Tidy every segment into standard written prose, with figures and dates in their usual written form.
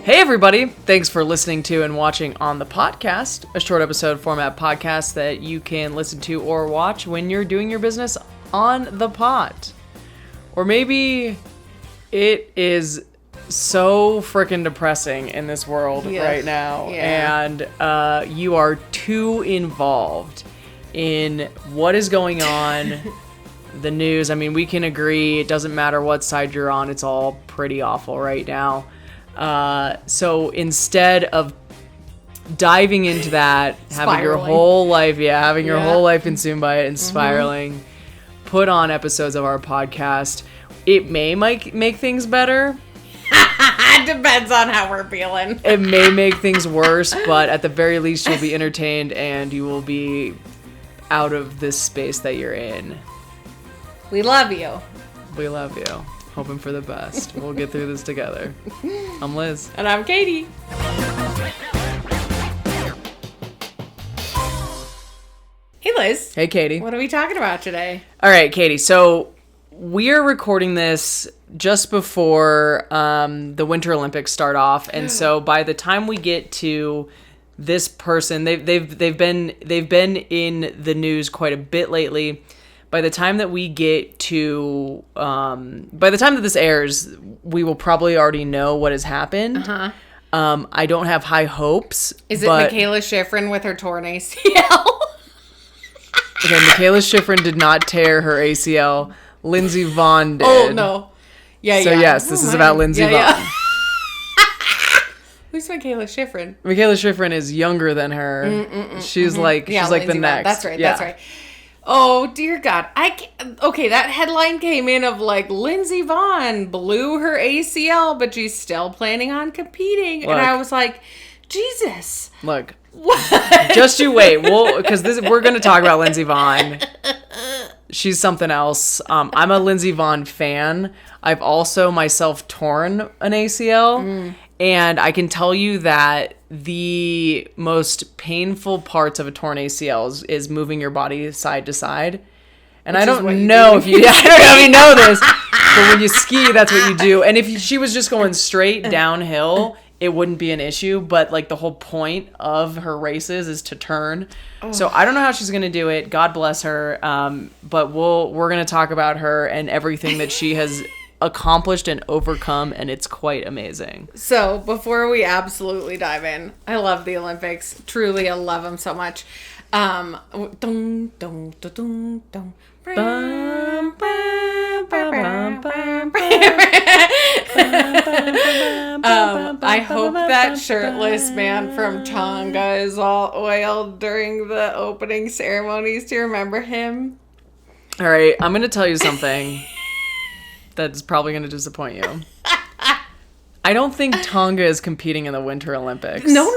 Hey everybody, thanks for listening to and watching On the Podcast, a short episode format podcast that you can listen to or watch when you're doing your business on the pot. Or maybe it is so freaking depressing in this world right now, and you are too involved in what is going on, the news. I mean, we can agree, it doesn't matter what side you're on, it's all pretty awful right now. So instead of diving into that, having your whole life consumed by it and spiraling, put on episodes of our podcast. It may make things better. It depends on how we're feeling. It may make things worse, but at the very least, you'll be entertained and you will be out of this space that you're in. We love you. We love you. Hoping for the best. We'll get through this together. I'm Liz. And I'm Katie. Hey, Liz. Hey, Katie. What are we talking about today? All right, Katie. So we're recording this just before the Winter Olympics start off, and so by the time we get to this person, they've been in the news quite a bit lately. By the time that we get to, by the time that this airs, we will probably already know what has happened. Uh-huh. I don't have high hopes. Is it Michaela Schifrin with her torn ACL? Okay, Michaela Schifrin did not tear her ACL. Lindsey Vonn did. Oh, no. Yeah. Yes, this is about Lindsey Vonn. Yeah. Who's Michaela Schifrin? Michaela Schifrin is younger than her. She's like Lindsey the next. Vonn. That's right. Yeah. That's right. Oh, dear God. Okay, that headline came in of like, Lindsey Vonn blew her ACL, but she's still planning on competing. Look, and I was like, Jesus. Look. What? Just you wait. Because we're going to talk about Lindsey Vonn. She's something else. I'm a Lindsey Vonn fan. I've also myself torn an ACL. And I can tell you that the most painful parts of a torn ACL is moving your body side to side. And I don't know if you know this, but when you ski, that's what you do. And if she was just going straight downhill, it wouldn't be an issue. But like the whole point of her races is to turn. Oh. So I don't know how she's going to do it. God bless her. But we're going to talk about her and everything that she has accomplished and overcome, and it's quite amazing. So before we absolutely dive in, I love the Olympics. Truly, I love them so much. I hope that shirtless man from Tonga is all oiled during the opening ceremonies. Do you remember him? All right, I'm going to tell you something that's probably going to disappoint you. I don't think Tonga is competing in the Winter Olympics. No,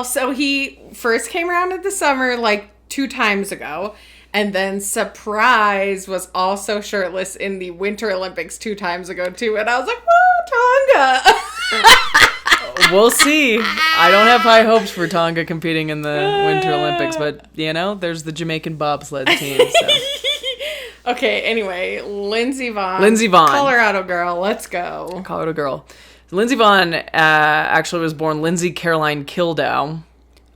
so he first came around in the summer like 2 times ago, and then surprise was also shirtless in the Winter Olympics 2 times ago too, and I was like, whoa, Tonga! We'll see. I don't have high hopes for Tonga competing in the Winter Olympics, but there's the Jamaican bobsled team, so. Okay, anyway, Lindsey Vonn. Colorado girl, let's go. Colorado girl. Lindsey Vonn actually was born Lindsey Caroline Kildow.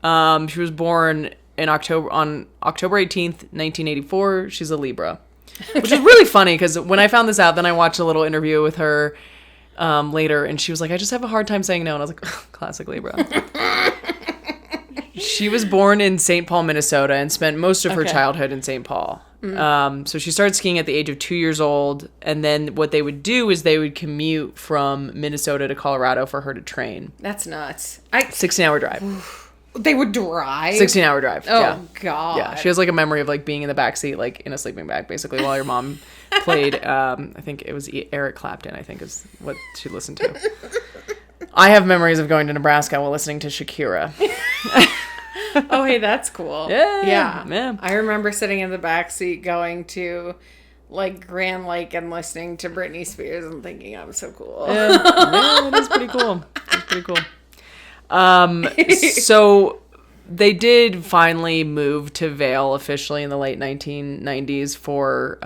She was born on October 18th, 1984. She's a Libra. Which is really funny, because when I found this out, then I watched a little interview with her later, and she was like, I just have a hard time saying no. And I was like, classic Libra. She was born in St. Paul, Minnesota, and spent most of her childhood in St. Paul. So she started skiing at the age of 2 years old, and then what they would do is they would commute from Minnesota to Colorado for her to train. That's nuts. 16-hour drive. They would drive? 16-hour drive. Oh, God. Yeah, she has like a memory of like being in the backseat, like in a sleeping bag, basically, while your mom played, I think it was Eric Clapton, I think is what she listened to. I have memories of going to Nebraska while listening to Shakira. Oh, hey, that's cool. Yeah. I remember sitting in the backseat going to like Grand Lake and listening to Britney Spears and thinking I'm so cool. Yeah, it is pretty cool. It's pretty cool. So they did finally move to Vail officially in the late 1990s for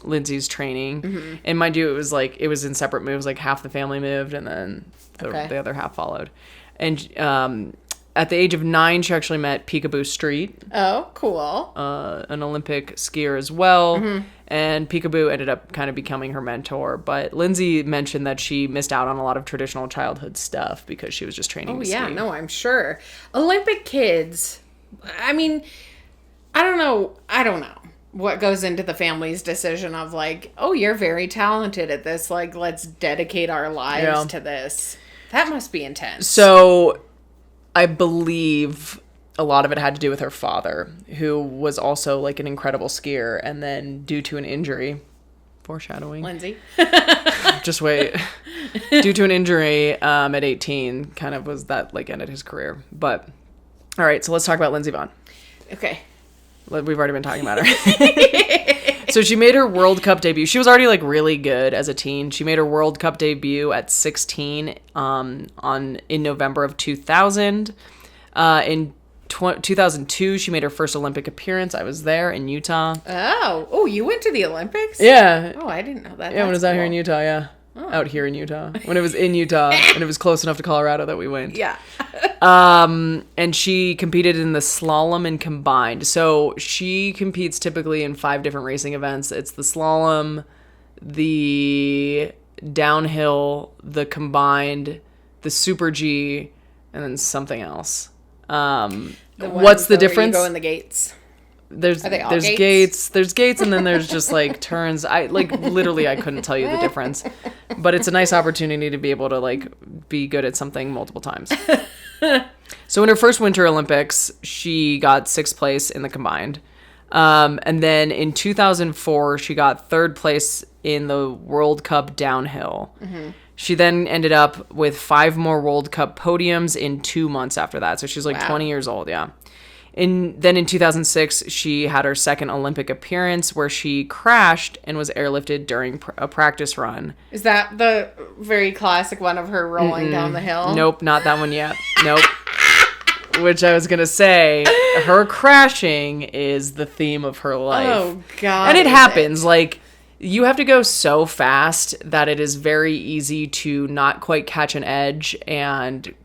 Lindsey's training. And mind you, it was in separate moves. Like half the family moved, and then the other half followed. And at the age of 9, she actually met Peekaboo Street. Oh, cool. An Olympic skier as well. And Peekaboo ended up kind of becoming her mentor. But Lindsey mentioned that she missed out on a lot of traditional childhood stuff because she was just training to ski. No, I'm sure. Olympic kids, I mean, I don't know what goes into the family's decision of like, oh, you're very talented at this. Like, let's dedicate our lives to this. That must be intense. So I believe a lot of it had to do with her father, who was also like an incredible skier, and then due to an injury, foreshadowing. Lindsey. Just wait. Due to an injury at 18, kind of was that like ended his career. But all right, so let's talk about Lindsey Vonn. Okay. We've already been talking about her. So she made her World Cup debut. She was already like really good as a teen. She made her World Cup debut at 16 in November of 2000. In 2002, she made her first Olympic appearance. I was there in Utah. Oh, you went to the Olympics? Yeah. Oh, I didn't know that. Yeah, when it was out here in Utah, yeah. Oh. Out here in Utah. When it was in Utah, and it was close enough to Colorado that we went. Yeah. And she competed in the slalom and combined. So she competes typically in 5 different racing events. It's the slalom, the downhill, the combined, the Super G, and then something else. What's the difference? You go in the gates. There's gates? There's gates, and then there's just like turns. I couldn't tell you the difference, but it's a nice opportunity to be able to like be good at something multiple times. So in her first Winter Olympics, she got 6th place in the combined. And then in 2004, she got 3rd place in the World Cup downhill. She then ended up with 5 more World Cup podiums in 2 months after that. So she's like 20 years old, yeah. Then in 2006, she had her second Olympic appearance where she crashed and was airlifted during a practice run. Is that the very classic one of her rolling down the hill? Nope, not that one yet. Nope. Which I was going to say, her crashing is the theme of her life. Oh, God. And it happens. Like, you have to go so fast that it is very easy to not quite catch an edge and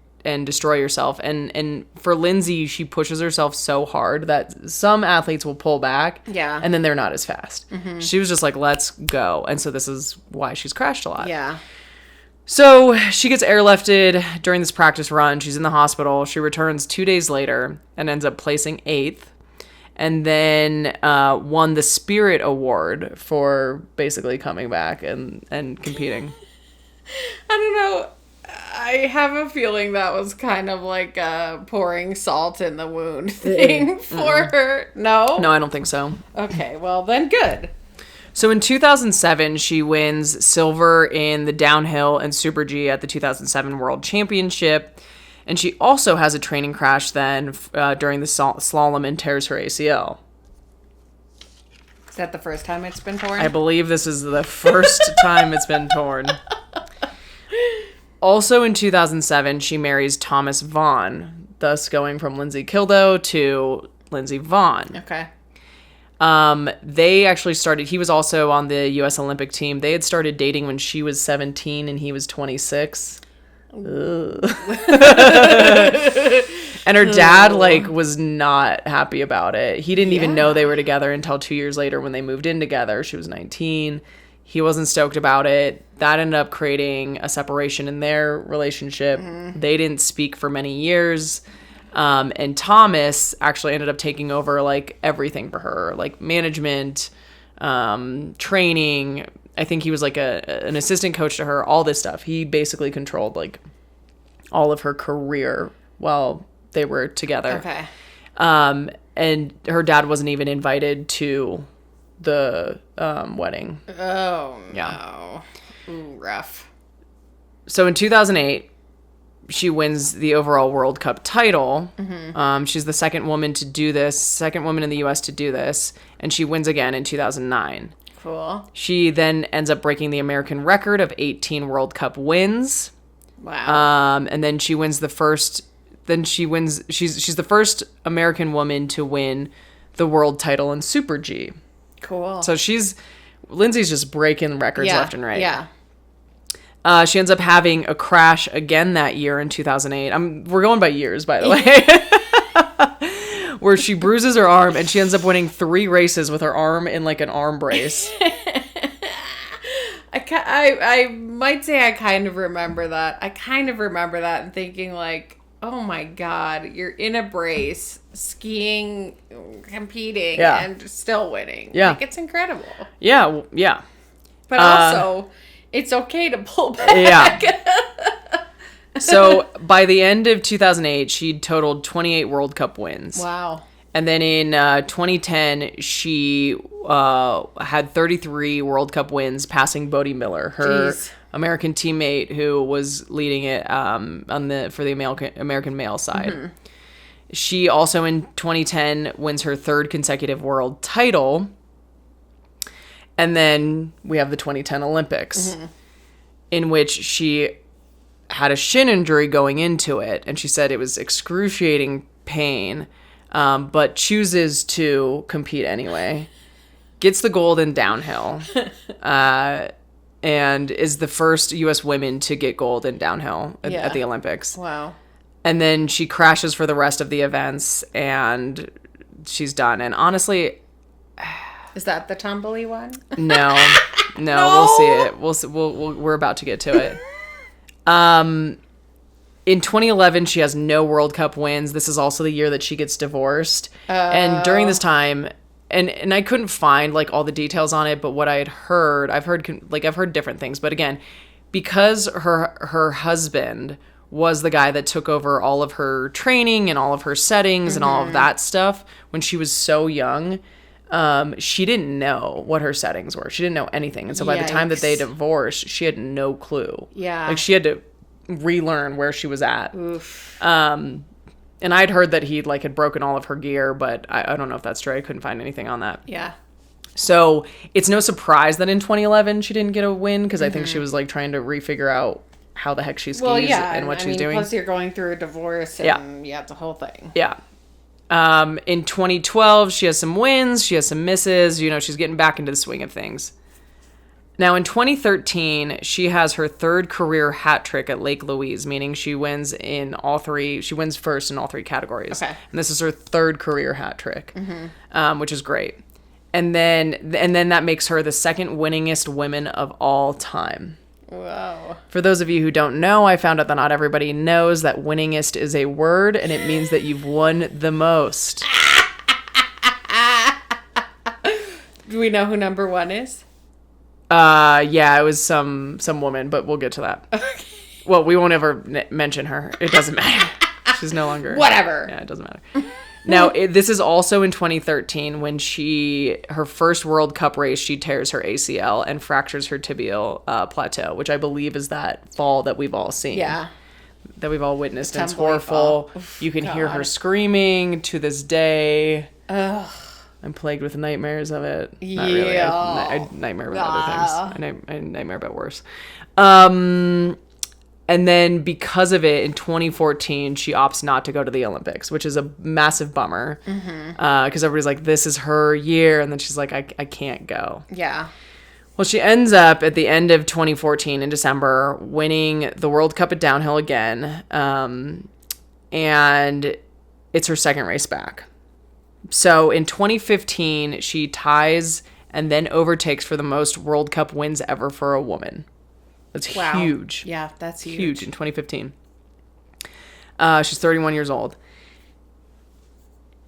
destroy yourself. And for Lindsey, she pushes herself so hard that some athletes will pull back. Yeah. And then they're not as fast. She was just like, let's go. And so this is why she's crashed a lot. Yeah. So she gets airlifted during this practice run. She's in the hospital. She returns 2 days later and ends up placing 8th. And then won the Spirit Award for basically coming back and competing. I don't know. I have a feeling that was kind of like a pouring salt in the wound thing for her. No? No, I don't think so. Okay, well then good. So in 2007, she wins silver in the downhill and Super G at the 2007 World Championship. And she also has a training crash then during the slalom and tears her ACL. Is that the first time it's been torn? I believe this is the first time it's been torn. Also in 2007, she marries Thomas Vonn, thus going from Lindsey Kildow to Lindsey Vonn. Okay. They actually started, he was also on the U.S. Olympic team. They had started dating when she was 17 and he was 26. And her dad was not happy about it. He didn't even know they were together until 2 years later when they moved in together. She was 19. He wasn't stoked about it. That ended up creating a separation in their relationship. They didn't speak for many years. And Thomas actually ended up taking over everything for her, like management, training. I think he was an assistant coach to her, all this stuff. He basically controlled all of her career while they were together. Okay. And her dad wasn't even invited to the wedding. Oh, yeah. No. Ooh, rough. So in 2008, she wins the overall World Cup title. She's the second woman in the U.S. to do this, and she wins again in 2009. Cool. She then ends up breaking the American record of 18 World Cup wins. Wow. And then she wins the first then she wins. She's the first American woman to win the world title in Super G. Cool. So Lindsey's just breaking records left and right. Yeah. She ends up having a crash again that year in 2008. We're going by years, by the way. Where she bruises her arm and she ends up winning 3 races with her arm in like an arm brace. I might say I kind of remember that. And thinking like, oh my God, you're in a brace, skiing, competing, and still winning. Yeah. Like, it's incredible. Yeah, yeah. But also, it's okay to pull back. Yeah. So by the end of 2008, she'd totaled 28 World Cup wins. Wow. And then in 2010, she had 33 World Cup wins, passing Bodie Miller, her American teammate who was leading it for the American male side. Mm-hmm. She also in 2010 wins her 3rd consecutive world title. And then we have the 2010 Olympics, in which she had a shin injury going into it, and she said it was excruciating pain, but chooses to compete anyway. Gets the gold in downhill, and is the first U.S. women to get gold in downhill at the Olympics. Wow. And then she crashes for the rest of the events, and she's done. And honestly... Is that the tumbly one? No, we'll see it. We're about to get to it. In 2011, she has no World Cup wins. This is also the year that she gets divorced. And during this time, and I couldn't find like all the details on it, but what I had heard, I've heard different things. But again, because her husband was the guy that took over all of her training and all of her settings and all of that stuff when she was so young, she didn't know what her settings were. She didn't know anything. And so by the time that they divorced, she had no clue. Yeah. Like she had to relearn where she was at. Oof. And I'd heard that he like had broken all of her gear, but I don't know if that's true. I couldn't find anything on that. Yeah. So it's no surprise that in 2011 she didn't get a win, because I think she was like trying to refigure out how the heck she skis and what she's doing. Plus you're going through a divorce and it's a whole thing. Yeah. In 2012, she has some wins, she has some misses, she's getting back into the swing of things. Now, in 2013, she has her 3rd career hat trick at Lake Louise, meaning she wins first in all 3 categories. Okay. And this is her 3rd career hat trick, which is great. And then that makes her the 2nd winningest woman of all time. Wow. For those of you who don't know, I found out that not everybody knows that winningest is a word, and it means that you've won the most. Do we know who number 1 is? Yeah, it was some woman, but we'll get to that. Okay. Well, we won't ever mention her. It doesn't matter. She's no longer... Whatever. Yeah, it doesn't matter. Now, this is also in 2013 when her first World Cup race, she tears her ACL and fractures her tibial plateau, which I believe is that fall that we've all seen. Yeah. That we've all witnessed. And it's horrible. You can hear her screaming to this day. Ugh. I'm plagued with nightmares of it. Not yeah. really. I nightmare about other things. I nightmare about worse. And then because of it, in 2014, she opts not to go to the Olympics, which is a massive bummer. Because everybody's like, this is her year. And then she's like, I can't go. Yeah. Well, she ends up at the end of 2014 in December winning the World Cup at downhill again. And it's her 2nd race back. So in 2015, she ties and then overtakes for the most World Cup wins ever for a woman. That's huge. Yeah, that's huge. Huge in 2015. She's 31 years old.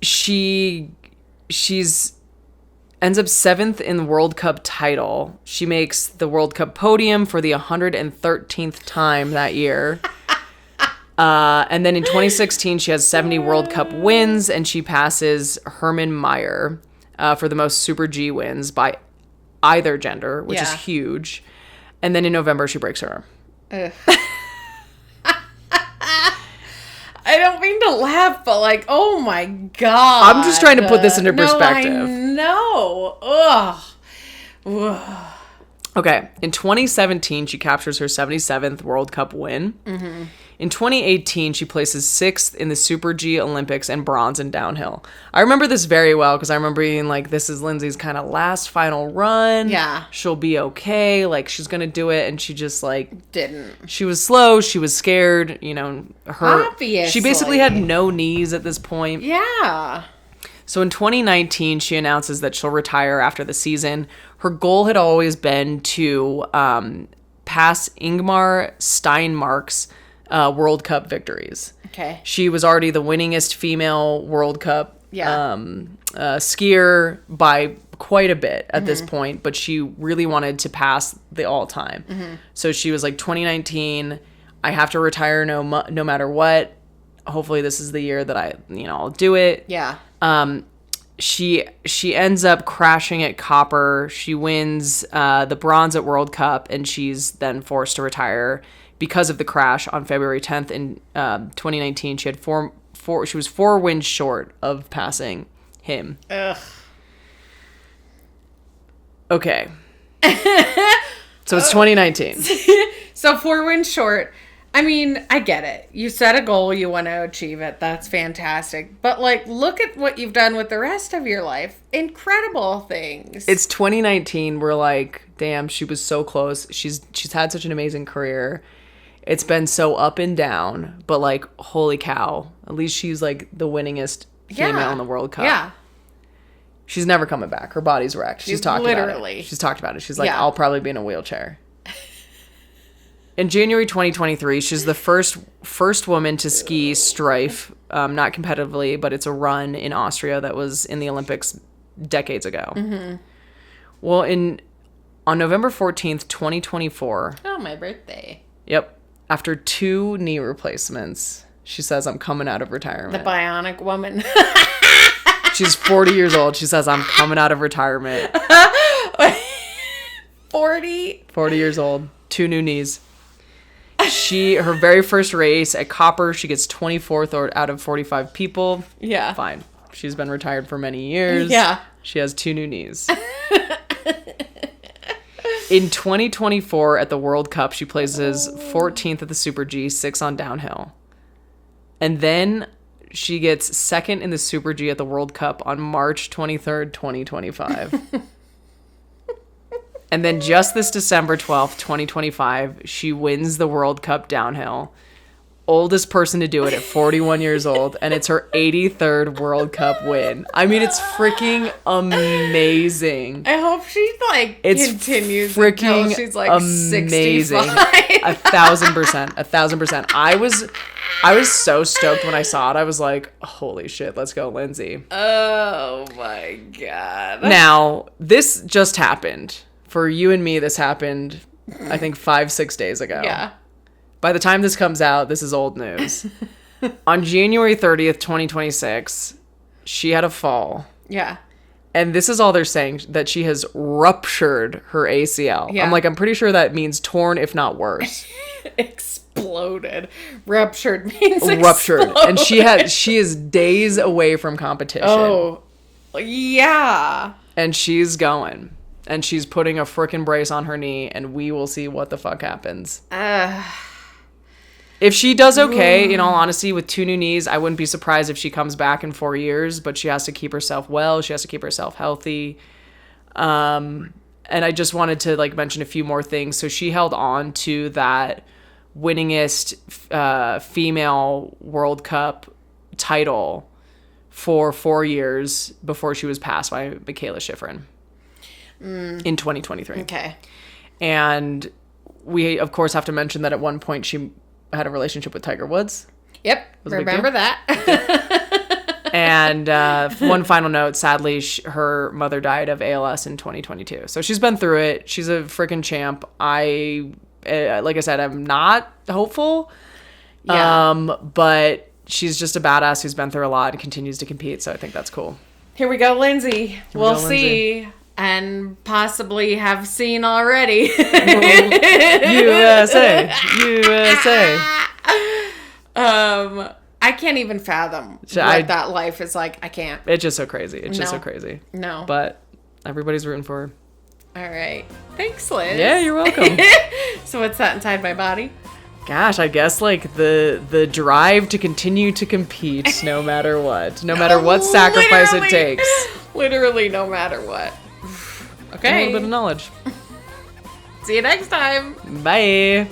She's ends up 7th in the World Cup title. She makes the World Cup podium for the 113th time that year. And then in 2016, she has 70 World Cup wins, and she passes Herman Meyer for the most Super G wins by either gender, which is huge. And then in November, she breaks her arm. I don't mean to laugh, but like, oh my God. I'm just trying to put this into perspective. No, I know. Ugh. Okay, in 2017, she captures her 77th World Cup win. In 2018, she places 6th in the Super G Olympics and bronze in downhill. I remember this very well because I remember being like, this is Lindsey's kind of last final run. Yeah. She'll be okay. Like, she's going to do it. And she just, like... Didn't. She was slow. She was scared. You know, Obviously. She basically had no knees at this point. Yeah. So in 2019, she announces that she'll retire after the season. Her goal had always been to pass Ingmar Steinmark's World Cup victories. Okay. She was already the winningest female World Cup skier by quite a bit at this point, but she really wanted to pass the all-time. So she was like, 2019, I have to retire no matter what. Hopefully this is the year that I'll do it. Yeah. She ends up crashing at Copper. She wins the bronze at World Cup, and she's then forced to retire because of the crash on February 10th in 2019. She had she was 4 wins short of passing him. Ugh. Okay. So it's 2019. So 4 wins short. I mean, I get it. You set a goal, you want to achieve it. That's fantastic. But, like, look at what you've done with the rest of your life. Incredible things. It's 2019. We're like, damn, she was so close. She's had such an amazing career. It's been so up and down, but, like, holy cow. At least she's, like, the winningest female in the World Cup. Yeah. She's never coming back. Her body's wrecked. She's talked about it. She's talked about it. She's like, I'll probably be in a wheelchair. In January 2023, she's the first woman to ski Strife, not competitively, but it's a run in Austria that was in the Olympics decades ago. Mm-hmm. Well, on November 14th, 2024... Oh, my birthday. Yep. After 2 knee replacements, she says, I'm coming out of retirement. The bionic woman. She's 40 years old. She says, I'm coming out of retirement. 40? 40 years old. 2 new knees. Her very first race at Copper, she gets 24th out of 45 people. Yeah. Fine. She's been retired for many years. Yeah. She has 2 new knees. In 2024 at the World Cup, she places 14th at the Super G, 6 on downhill. And then she gets 2nd in the Super G at the World Cup on March 23rd, 2025. And then just this December 12th, 2025, she wins the World Cup downhill. Oldest person to do it at 41 years old, and it's her 83rd World Cup win. I mean, it's freaking amazing. I hope she, like, continues freaking until she's, like, amazing. 65. 1,000%. 1,000%. I was so stoked when I saw it. I was like, holy shit, let's go, Lindsey. Oh, my God. Now, this just happened. For you and me, this happened, I think, 5-6 days ago. Yeah. By the time this comes out, this is old news. On January 30th, 2026, she had a fall. Yeah. And this is all they're saying, that she has ruptured her ACL. Yeah. I'm pretty sure that means torn, if not worse. Exploded. Ruptured means ruptured. Exploded. And she is days away from competition. Oh, yeah. And she's going. And she's putting a frickin' brace on her knee, and we will see what the fuck happens. If she does okay, in all honesty, with 2 new knees, I wouldn't be surprised if she comes back in 4 years, but she has to keep herself well. She has to keep herself healthy. And I just wanted to, like, mention a few more things. So she held on to that winningest female World Cup title for 4 years before she was passed by Michaela Schifrin. In 2023. Okay. And we, of course, have to mention that at one point she had a relationship with Tiger Woods. Yep. Remember that. And one final note, sadly, her mother died of ALS in 2022. So she's been through it. She's a freaking champ. Like I said, I'm not hopeful. Yeah. But she's just a badass who's been through a lot and continues to compete. So I think that's cool. Here we go, Lindsey. We'll see. And possibly have seen already. USA. I can't even fathom what that life is like. I can't. It's just so crazy. Just so crazy. No. But everybody's rooting for her. All right. Thanks, Liz. Yeah, you're welcome. So what's that inside my body? Gosh, I guess like the drive to continue to compete no matter what. No matter what sacrifice it takes. Literally no matter what. Okay. A little bit of knowledge. See you next time. Bye.